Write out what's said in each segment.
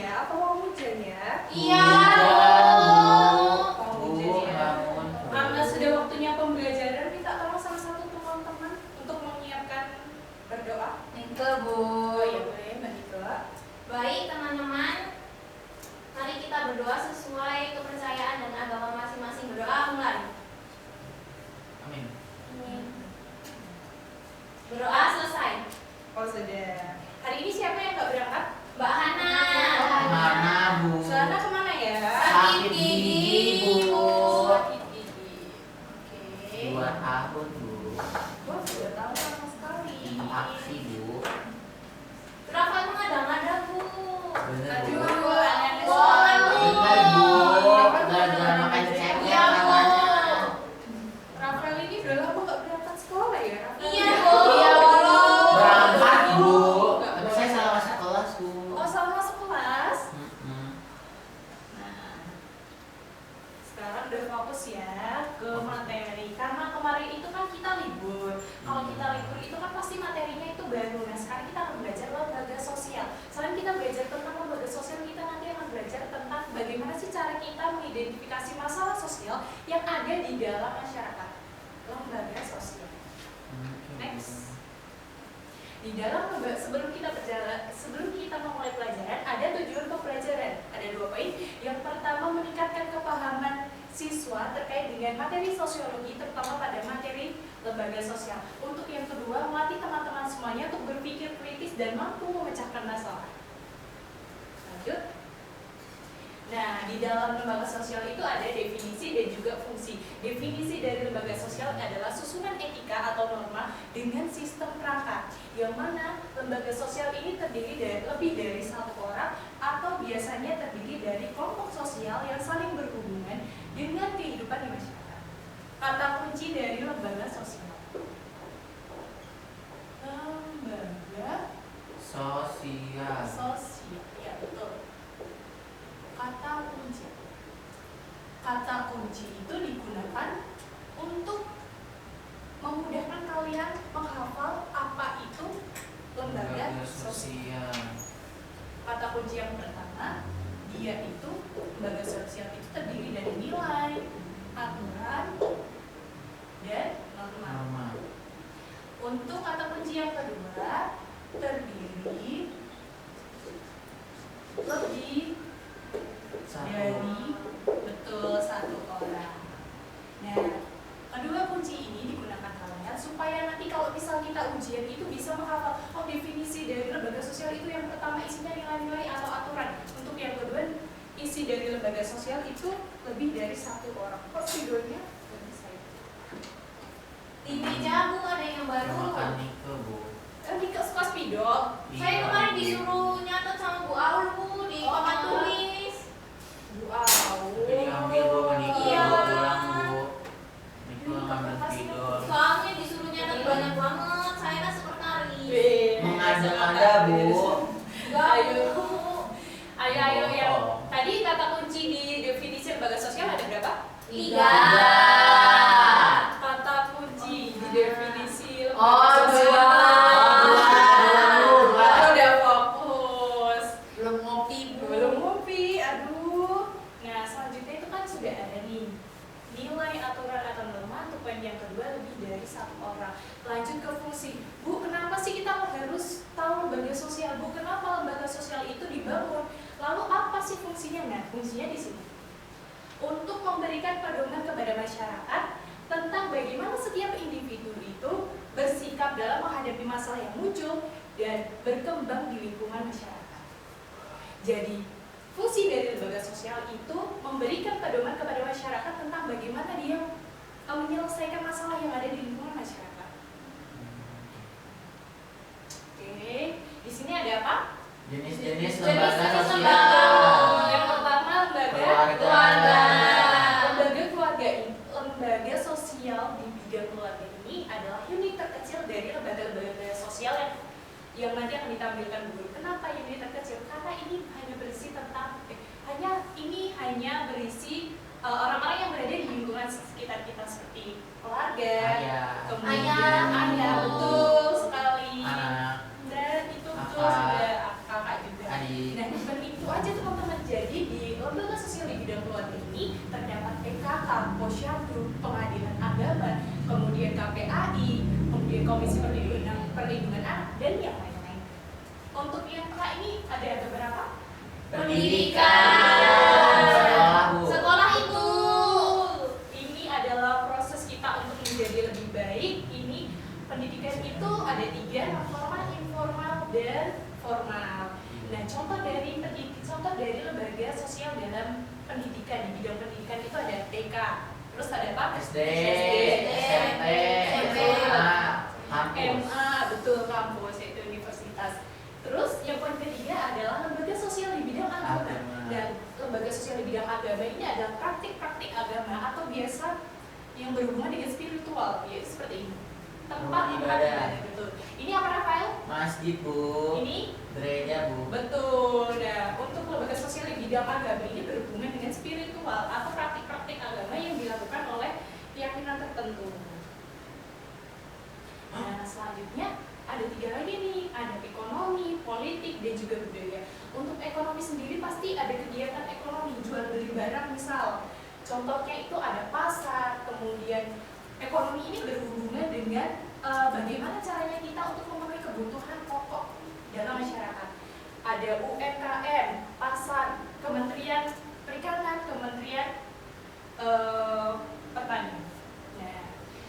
ya? Apa mau hujan ya? Iya. Mau hujan ya? Karena sudah waktunya pembelajaran, minta tolong salah satu teman-teman untuk menyiapkan berdoa. Nike, Bu. Oh ya boleh, Mbak Nike. Baik, teman-teman. Mari kita berdoa sesuai kepercayaan dan agama masing-masing. Berdoa mulai. Amin. Amin. Berdoa selesai. Oh sudah. Hari ini siapa yang nggak berangkat? Mbak Hana. Mana, Bu? Sana kemana ya? Sakit gigi, Bu. Sakit gigi. Oke. 2 tahun, Bu. Wah, 2 tahun sama sekali. Infeksi, Bu. Rafael mengada-ngada, Bu. Bener, Bu. Aduh, anaknya Boleh, Bu. Bener, Bu. Gara-gara makan cewek Iya, Bu. namanya. Rafael ini udah lama nggak berangkat sekolah ya? Rafael? Iya, Bu. Iya, Bu. Berangkat, Bu. Nggak Tapi saya salah masuk kelas, Bu. Oh, salah masuk kelas. Mm-mm. Nah, sekarang udah fokus ya ke materi. Karena kemarin itu kan kita libur. Kalau kita libur itu kan pasti materinya itu baru. Nah, sekarang kita akan belajar lembaga sosial. Selain kita belajar tentang lembaga sosial, kita nanti akan belajar tentang bagaimana sih cara kita mengidentifikasi masalah sosial yang ada di dalam masyarakat. Lembaga sosial. Next. Di dalam sebelum kita memulai pelajaran, ada tujuan pembelajaran. Ada 2 poin. Yang pertama, meningkatkan kepahaman siswa terkait dengan materi sosiologi, terutama pada materi lembaga sosial. Untuk yang kedua, melatih teman-teman semuanya untuk berpikir kritis dan mampu memecahkan masalah. Lanjut. Nah, di dalam lembaga sosial itu ada definisi dan juga fungsi. Definisi dari lembaga sosial adalah susunan etika atau norma dengan sistem kerangka, yang mana lembaga sosial ini terdiri dari lebih dari 1 orang atau biasanya terdiri dari kelompok sosial yang saling berhubungan dengan kehidupan di masyarakat. Kata kunci dari lembaga sosial. Lembaga Sosial. sosial, ya betul. Kata kunci. Kata kunci itu digunakan untuk memudahkan kalian menghafal apa itu lembaga sosial. Kata kunci yang pertama, dia itu lembaga sosial itu terdiri dari nilai, aturan, dan norma. Nama. Untuk kata kunci yang kedua, terdiri lebih dari betul 1 orang. Nah, kedua kunci ini digunakan kalian supaya nanti kalau misal kita ujian itu bisa menghafal definisi dari lembaga sosial itu yang pertama isinya nilai-nilai atau aturan. Untuk yang kedua isi dari lembaga sosial itu lebih dari 1 orang. Kok videonya nggak bisa ya? Di meja, Bu, ada yang baru. Makan Nike, Bu. Di kelas video. Saya kemarin disuruh nyatet sama Bu Aul, Bu, di papan tulis. Wow. Jadi ambil, Bu, ke Nike. Iya. Pulang, Bu. Nike ngambil spidol. Soalnya disuruh nyatet banyak banget. Saya kan sekretaris. Mengada-ngada, Bu. Ayo. Ayo yang tadi kata kunci di definisi lembaga sosial ada berapa? 3. Kata kunci di definisi Oh, lembaga sosial. 2. Udah fokus. Belum ngopi, Bu. Belum ngopi, aduh. Nah, selanjutnya itu kan sudah ada nih nilai, aturan atau norma. Untuk poin yang kedua, lebih dari 1 orang. Lanjut ke fungsi. Bu, kenapa sih kita harus tahu lembaga sosial? Bu, kenapa lembaga sosial itu dibangun? Lalu apa sih fungsinya? Nah, fungsinya di sini. Untuk memberikan pedoman kepada masyarakat tentang bagaimana setiap individu itu bersikap dalam menghadapi masalah yang muncul dan berkembang di lingkungan masyarakat. Jadi, fungsi dari lembaga sosial itu memberikan pedoman kepada masyarakat tentang bagaimana dia menyelesaikan masalah yang ada di lingkungan masyarakat. Oke, di sini ada apa? Jenis-jenis Jenis lembaga lembaga. sosial. Yang pertama lembaga Keluarga. Lembaga sosial di bidang keluarga ini adalah unit terkecil dari lembaga-lembaga sosial yang nanti akan ditampilkan guru. Kenapa unit terkecil? Karena ini hanya berisi tentang orang-orang yang berada di lingkungan sekitar kita seperti keluarga, Ayah. kemudian ayah, betul sekali. Anak. Dan itu betul Kakak. sudah kakak juga. Adik. Nah, bukan itu aja teman-teman. Jadi di lembaga sosial di bidang keluarga ini terdapat PKK, Posyandu, Pengadilan Agama, kemudian KPAI, kemudian Komisi Perlindungan Anak, dan yang lain-lain. Untuk yang tengah ini ada beberapa pendidikan. Sekolah itu. Ini adalah proses kita untuk menjadi lebih baik. Ini pendidikan itu ada 3, formal, informal, dan formal. Nah, contoh dari lembaga sosial dalam pendidikan di bidang pendidikan itu ada TK, terus ada apa? SD, SMP, SMA, kampus. MA, betul, kampus yaitu universitas. Terus yang poin ketiga adalah lembaga sosial di bidang agama. Dan lembaga sosial di bidang agama ini adalah praktik-praktik agama atau biasa yang berhubungan dengan spiritual, ya seperti ini. Tempat ibadah, betul. Ini apa, Rafael? Masjid, Bu. Ini gereja, Bu. betul. Nah, untuk lembaga sosial di bidang agama ini berhubungan dengan spiritual atau praktik-praktik agama yang dilakukan oleh keyakinan tertentu. Nah, selanjutnya ada 3 lagi nih, ada ekonomi, politik, dan juga budaya. Untuk ekonomi sendiri pasti ada kegiatan ekonomi, jual beli barang misal. Contohnya itu ada pasar, kemudian ekonomi ini berhubungan dengan bagaimana caranya kita untuk memenuhi kebutuhan pokok dalam masyarakat. Ada UMKM, pasar, Kementerian Perikanan, Kementerian Pertanian. Nah,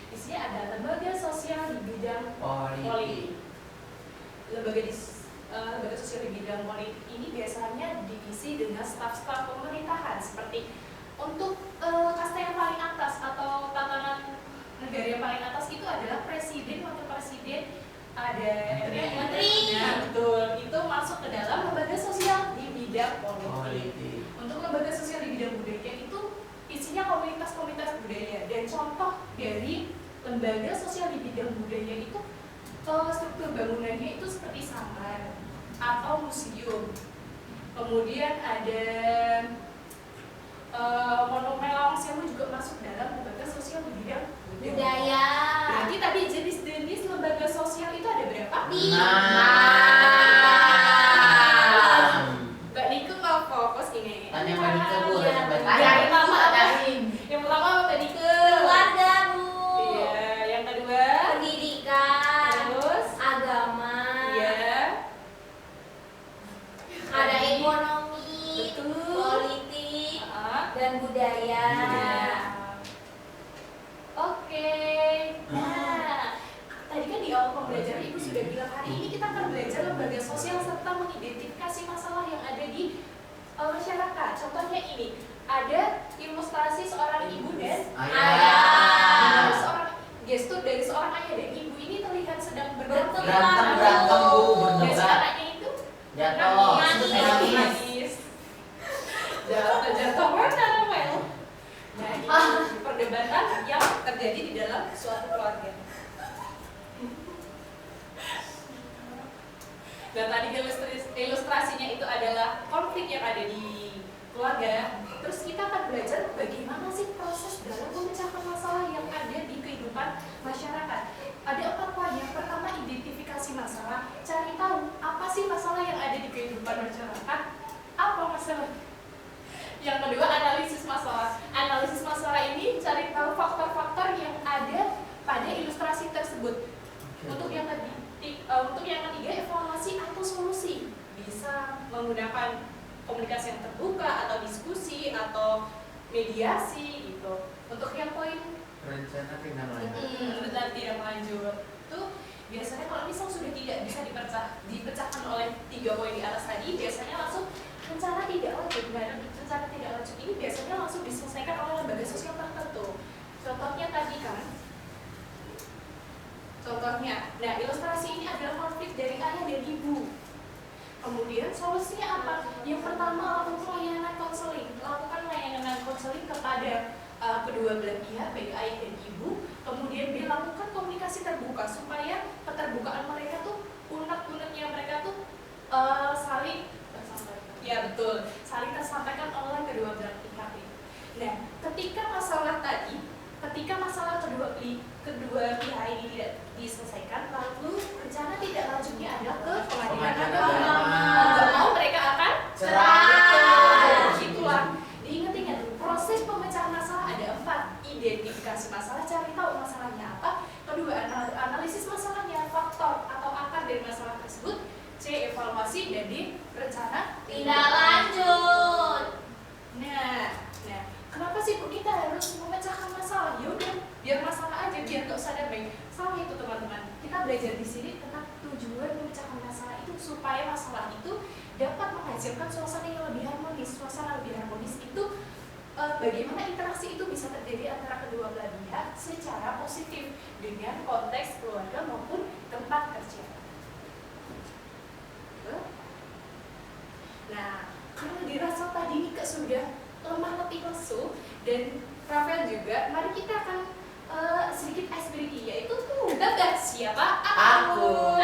di sini ada lembaga sosial di bidang politik. Lembaga sosial di bidang politik ini biasanya diisi dengan staf-staf pemerintahan seperti untuk kasta yang paling atas atau tatanan negara yang paling atas itu adalah presiden, wakil presiden, ada menteri. Nah, betul, itu masuk ke dalam lembaga sosial di bidang politik. Untuk lembaga sosial di bidang budaya itu isinya komunitas-komunitas budaya, dan contoh dari lembaga sosial di bidang budaya itu struktur bangunannya itu seperti sanggar atau museum. Kemudian ada monumen Lawang Sewu juga masuk dalam lembaga sosial di bidang budaya. Berarti tadi jenis-jenis lembaga sosial itu ada berapa? 5. Mbak Nike mau fokus ini. Tanya Mbak Nike, Bu. Yang pertama apa? Yang pertama apa, Mbak Nike? Keluarga, Bu. Iya. Yang kedua? Pendidikan. Terus? Agama. Iya. Ada ekonomi, Betul. politik, dan budaya. Oke. Nah, tadi kan di awal pembelajaran Ibu sudah bilang hari ini kita akan belajar lembaga sosial serta mengidentifikasi masalah yang ada di masyarakat. Contohnya ini, ada ilustrasi seorang ibu dan ayah. Seorang gestur dari seorang ayah dan ibu ini terlihat sedang berantem, Bu, dan berdebat. anaknya itu Jatuh. nangis. Jatuh mana, Mel? Nah, ini perdebatan yang terjadi di dalam suatu keluarga. Dan tadi ilustrasinya itu adalah konflik yang ada di keluarga. Terus kita akan belajar bagaimana sih proses dalam memecahkan masalah yang ada di kehidupan masyarakat. Ada 4 poin. Yang pertama, identifikasi masalah. Cari tahu apa sih masalah yang ada di kehidupan masyarakat. Apa masalah? Yang kedua, analisis masalah. Analisis masalah ini cari tahu faktor-faktor yang ada pada ilustrasi tersebut. Untuk yang ketiga, evaluasi atau solusi. Bisa menggunakan komunikasi yang terbuka atau diskusi atau mediasi gitu. Untuk yang poin Rencana tindak lanjut. benar tidak lanjut itu biasanya kalau misal sudah tidak bisa dipecahkan oleh 3 poin di atas tadi, biasanya langsung rencana tidak lanjut. Nah, rencana tidak lanjut ini biasanya langsung diselesaikan oleh lembaga sosial tertentu. Contohnya tadi kan, nah ilustrasi ini adalah konflik dari ayah dan ibu. Kemudian solusinya apa? Yang pertama, lakukan layanan konseling kepada kedua belah pihak, baik ayah dan ibu. Kemudian dilakukan komunikasi terbuka supaya keterbukaan mereka tuh, unek-uneknya mereka tuh saling tersampaikan oleh kedua belah pihak. Nah, ketika masalah kedua pihak ini tidak diselesaikan, lalu rencana tidak lanjutnya adalah ke pengadilan agama. Mau mereka akan cerai. C. Evaluasi, dan D. Rencana Tindak lanjut. Nah, kenapa sih Bu kita harus memecahkan masalah? Ya udah, biar masalah aja, biar nggak usah damai. Salah itu teman-teman. Kita belajar di sini tentang tujuan memecahkan masalah itu supaya masalah itu dapat menghasilkan suasana yang lebih harmonis. Suasana lebih harmonis itu bagaimana interaksi itu bisa terjadi antara kedua belah pihak secara positif dengan konteks keluarga maupun tempat kerja. Nah, karena dirasa tadi Nika sudah lemah letih lesu dan Rafael juga, mari kita akan sedikit ice breaking, yaitu tebak siapa? Aku.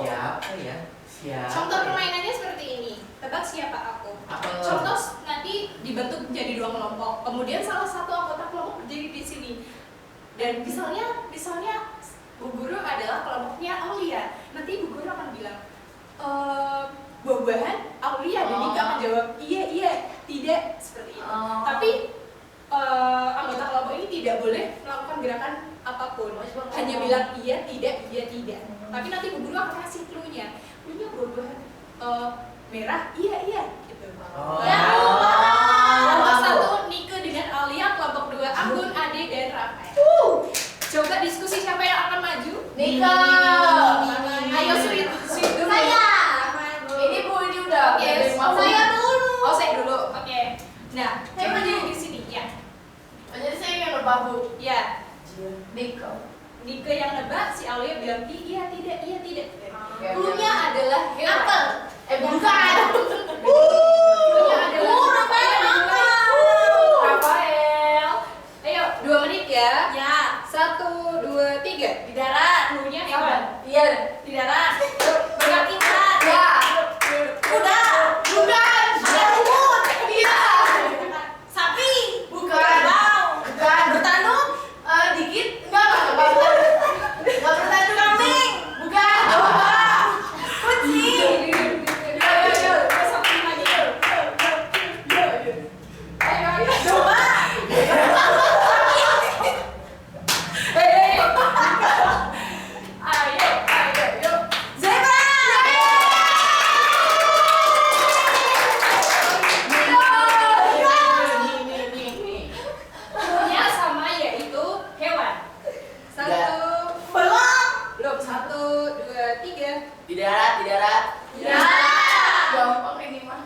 Siapa ya? Siapa? Contoh ya? permainannya seperti ini. Tebak siapa aku? Contoh nanti dibentuk menjadi 2 kelompok. Kemudian salah satu anggota kelompok berdiri di sini. Dan misalnya Bu Guru adalah kelompoknya Aulia. Nanti Bu Guru akan bilang buah-buahan Aulia, dan Nika akan jawab iya, tidak, seperti itu. Tapi anggota kelompok ini tidak boleh melakukan gerakan apapun, hanya bilang iya tidak. Tapi nanti Bu Guru akan kasih clue-nya. Clue-nya buah-buahan merah, iya gitu. Kelompok 1 Nika dengan Aulia, kelompok 2 Anggun, Ade, dan Rafael. Coba diskusi siapa yang akan maju? Nika. Ayo sweet dulu. Saya. Ini Bu, ini udah. Oke, Maaf, Bu. saya dulu. Oh, saya dulu. Oke. Nah, coba jadi di sini ya. Jadi saya yang nebak, Bu. Ya. Nika. Nika yang nebak, si Aulia bilang iya tidak. Oke. Clue-nya adalah hewan. Apel. Bukan. Clue-nya adalah Rafael. Rafael. Ayo, 2 menit ya. Ya. 1, 2, 3. Di darat. Clue-nya hewan. Iya, di darat. Berkaki empat. Ya. Kuda. Bukan. Ada rumput. Iya. Sapi. Bukan. Bukan. Bertanduk. Dikit. Enggak bertanduk. Kambing. Bukan. Kucing. Ayo, satu lagi. Ayo. Coba. Ayo. Zebra. Clue-nya sama, yaitu hewan. 1, Belum. belum. 1, 2, 3. Di darat. Ya. Gampang ini mah.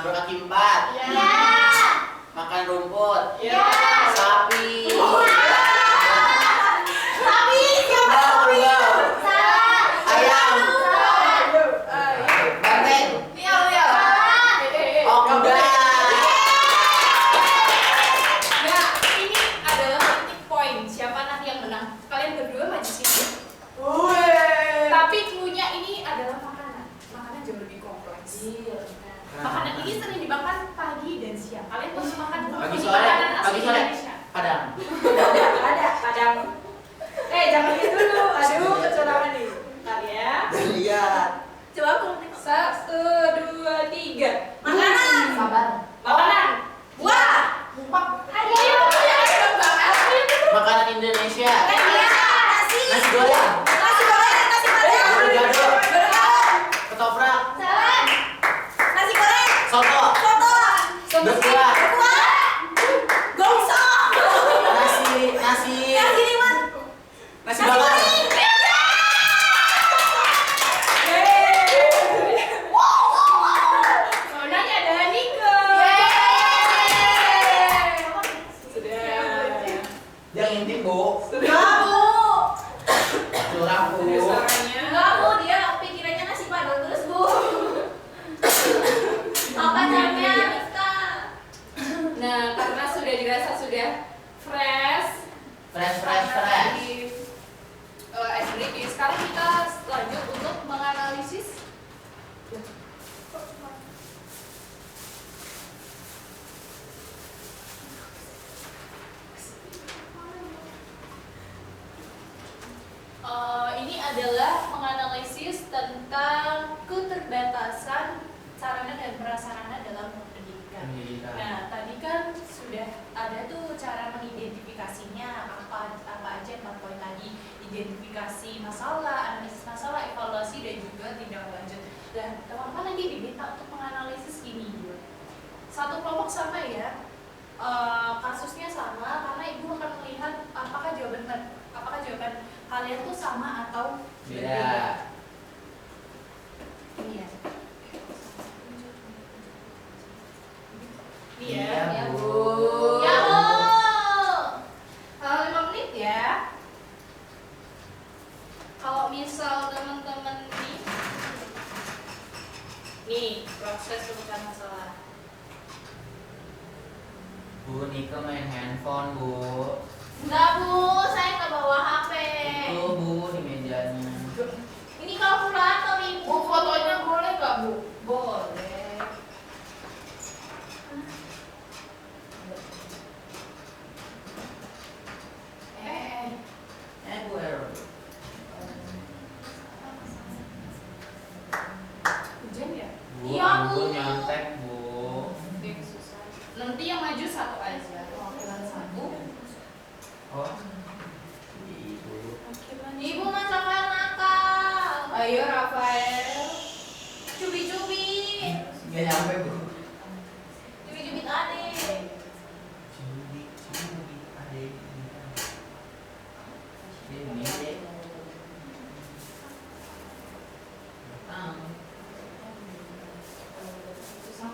Berkaki 4. Ya. Makan rumput. Ya. Sapi. Sapi. Siapa sapi? Salah. Ayam. Banteng. Salah. Oh, kuda. Nah, ini adalah titik poin. Siapa nanti yang menang? Kalian berdua maju sini. Tapi clue-nya ini adalah makanan. Makanan jauh lebih kompleks. Nah, makanan ini sering dimakan pagi dan siang. Kalian pasti makan Pagi ini sore. makanan asli Pagi sore. Indonesia. Padang. Ada padang. Jangan gitu dulu. Aduh, kecurangan nih. Bentar ya. Lihat. Coba aku mau tengok. 1, 2, 3. Makanan. Makanan. Buah. Ayo. Makanan Indonesia. Nasi. Nasi goreng. Nasi goreng. Nasi padang. Gado-gado. Gado-gado. Ketoprak. Salah. Nasi goreng. Soto. Soto. Berkuah. Berkuah. Gongsom. Nasi Nasi liwet. nasi bakar. Menangnya adalah Nika. Sudah. Yang intim, Bu. Enggak, Bu. Curang, Bu. Suaranya. Enggak, Bu. Dia pikirannya nasi padang terus, Bu. Apa caranya, Nika? Nah, karena sudah dirasa sudah fresh. Fresh. Ice breaking. Sekarang kita lanjut untuk menganalisis. Ini adalah menganalisis tentang keterbatasan sarana dan prasarana dalam pendidikan. Nah, tadi kan sudah sudah ada tuh cara mengidentifikasinya apa aja 4 poin tadi, identifikasi masalah, analisis masalah, evaluasi dan juga tindak lanjut. Dan teman-teman nanti diminta untuk menganalisis ini gitu. Satu kelompok sama ya, kasusnya sama karena ibu akan melihat apakah jawaban kalian tuh sama atau Beda. Ini ya. Ini Iya, ya. Bu. Ya, Bu. 5 menit ya. Kalau misal teman-teman nih proses rujukan masalah. Bu, Nika main handphone, Bu. Enggak, Bu, saya nggak bawa HP. Itu, Bu, di mejanya. Ini kalkulator Ibu. Bu, fotonya boleh nggak, Bu? Boleh. Bu, error. Hujan ya? Bu, Iya, Bu. Bu, nyontek, Bu. Nanti yang maju satu aja. Wakilan satu. Oh. Ibu. Ibu Mas Rafael nakal. Ayo, Rafael. Cubit-cubit. Nggak nyampe, Bu. Cubit-cubit adik. Cubit, adik. Ini, Dek. Datang.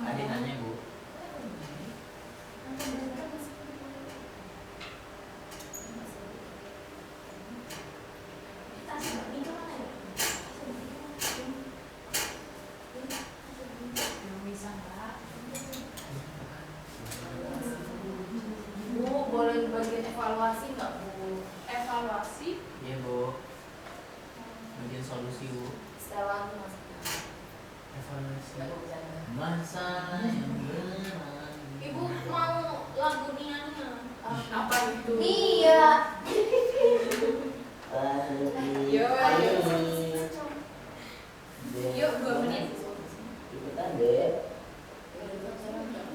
Adik nanya, Bu. Bu, boleh bagian evaluasi nggak, Bu? Evaluasi. Iya, Bu. Bikin solusi, Bu. Setelah maksudnya. Evaluasi masalah yang benar. Ibu mau lagu Nianya? Apa itu? Iya. Yuk, ayo. Yuk 2 menit. Ikutan deh.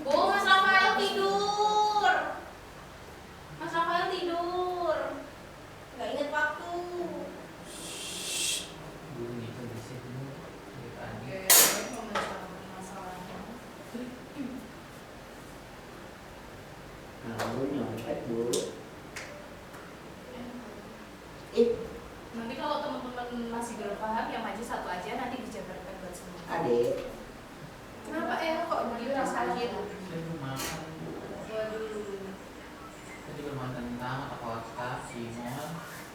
Bu, Mas Rafael tidur. Mas Rafael tidur. Nggak ingat waktu. Bu, itu berisik, Bu. Dari tadi. Oke, memecahkan masalahnya. Kamu nyontek, Bu. Nanti kalau teman-teman masih belum paham, yang maju satu aja, nanti dijabarkan buat semua. Adik. Kenapa kok begitu sakit? Saya belum makan, Bu. Waduh. Tadi bermain tentang otak-otak, Simon,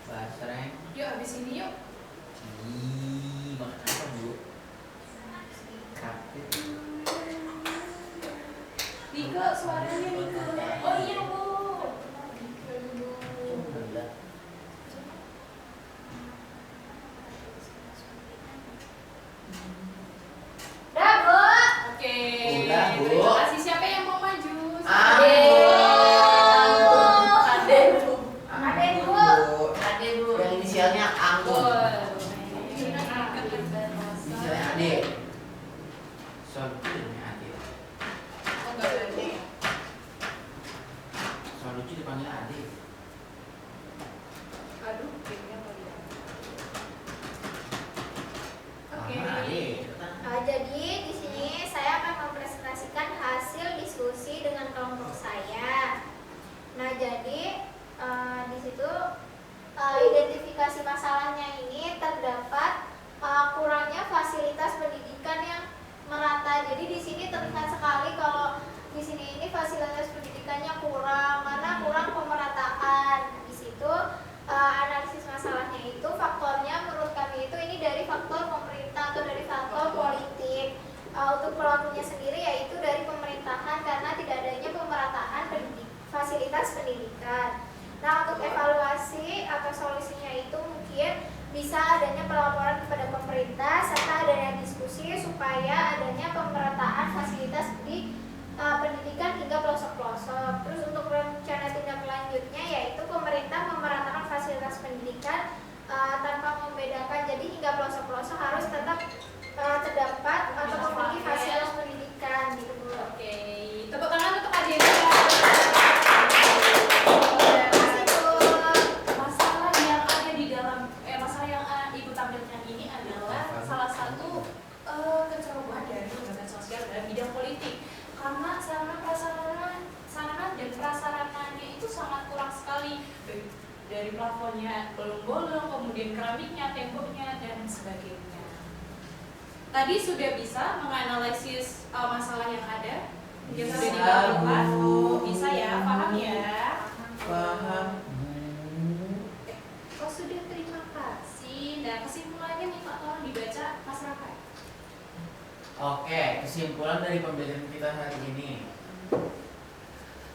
basreng. Yuk habis ini yuk. Ih, makan apa, Bu? Kapit. Nike, suaranya Nike. Oh iya Bu. Alhamdulillah. Dah, Bu. Oke. Udah, Bu. Terima kasih. Siapa yang mau maju? Ade. Ade. Ade, Bu. Ade, Bu. Yang inisialnya Anggun. Inisialnya Ade. Soal lucu namanya Ade. Oh enggak Ade. Soal lucu dipanggil Ade. Aduh, kayaknya kali ya. Oke. Mama Ade, cepetan. Jadi di sini saya akan mempresentasikan hasil diskusi dengan kelompok saya. Nah, jadi di situ identifikasi masalahnya ini terdapat kurangnya fasilitas pendidikan yang merata. Jadi di sini terlihat sekali kalau di sini ini fasilitas pendidikannya kurang, karena kurang pemerataan. Di situ analisis masalahnya itu faktornya menurut kami itu ini dari faktor pemerintah atau dari faktor politik. Untuk pelakunya sendiri yaitu dari pemerintahan karena tidak adanya pemerataan fasilitas pendidikan. Nah, untuk evaluasi atau solusinya itu mungkin bisa adanya pelaporan kepada pemerintah serta adanya diskusi supaya adanya pemerataan fasilitas di pendidikan hingga pelosok-pelosok. Terus untuk rencana tindak lanjut plafonnya bolong-bolong, kemudian keramiknya, temboknya, dan sebagainya. Tadi sudah bisa menganalisis masalah yang ada, yang sudah dilakukan. Bisa ya, paham ya? Paham. Oh sudah, terima kasih. Nah kesimpulannya minta tolong dibaca Mas Raka. Oke, kesimpulan dari pembelajaran kita hari ini.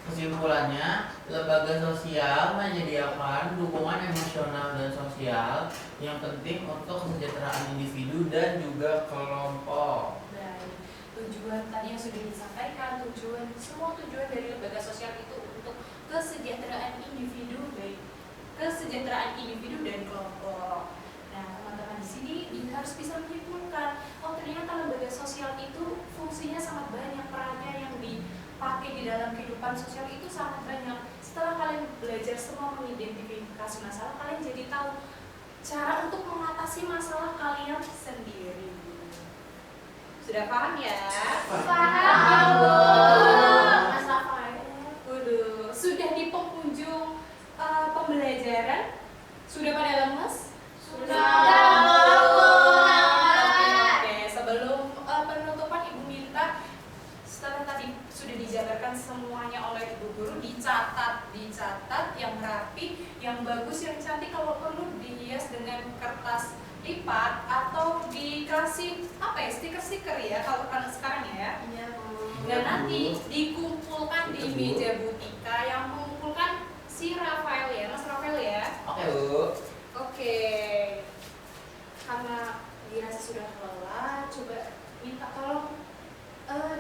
Kesimpulannya, lembaga sosial menyediakan dukungan emosional dan sosial yang penting untuk kesejahteraan individu dan juga kelompok. Baik, tujuan tadi yang sudah disampaikan, semua tujuan dari lembaga sosial itu untuk kesejahteraan individu, baik kesejahteraan individu dan kelompok. Nah, teman-teman di sini harus bisa menyimpulkan, oh ternyata lembaga sosial itu fungsinya sangat banyak, perannya yang dipakai di dalam kehidupan sosial itu sangat banyak. Setelah kalian belajar semua mengidentifikasi masalah, kalian jadi tahu cara untuk mengatasi masalah kalian sendiri. Sudah paham ya? Paham, Bu. Mas Rafael, sudah di penghujung pembelajaran, sudah pada lemes? Oke, sebelum penutupan Ibu minta, setelah tadi sudah dijabarkan semuanya oleh Ibu Guru, dicatat yang rapi, yang bagus, yang cantik. Kalau perlu dihias dengan kertas lipat atau dikasih stiker ya kalau sekarang ya. Iya, Bu. Dan nanti dikumpulkan di meja butika, yang mengumpulkan si Rafael ya, Mas Rafael ya. Oke, Bu. Oke, karena dirasa sudah lelah, coba minta tolong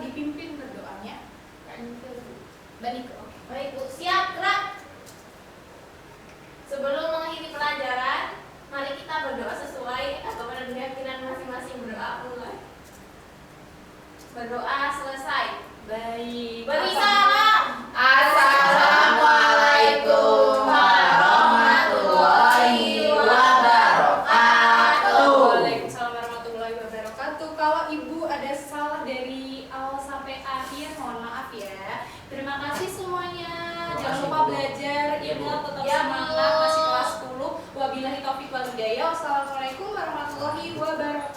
dipimpin berdoanya. Mbak Niko, oke. Baik, Bu. Siap, gerak. Sebelum mengakhiri pelajaran, mari kita berdoa sesuai kepada keyakinan masing-masing. Berdoa mulai. Berdoa selesai. Baik. Beri salam. Assalamualaikum warahmatullahi wabarakatuh. Waalaikumsalam warahmatullahi wabarakatuh. Kalau Ibu ada salah dari awal sampai akhir, mohon maaf ya. Terima kasih semuanya. Jangan lupa belajar, ingat tetap Ya, Bu. semangat, masih kelas 10. Wabillahi taufiq wal hidayah. Wassalamualaikum warahmatullahi wabarakatuh.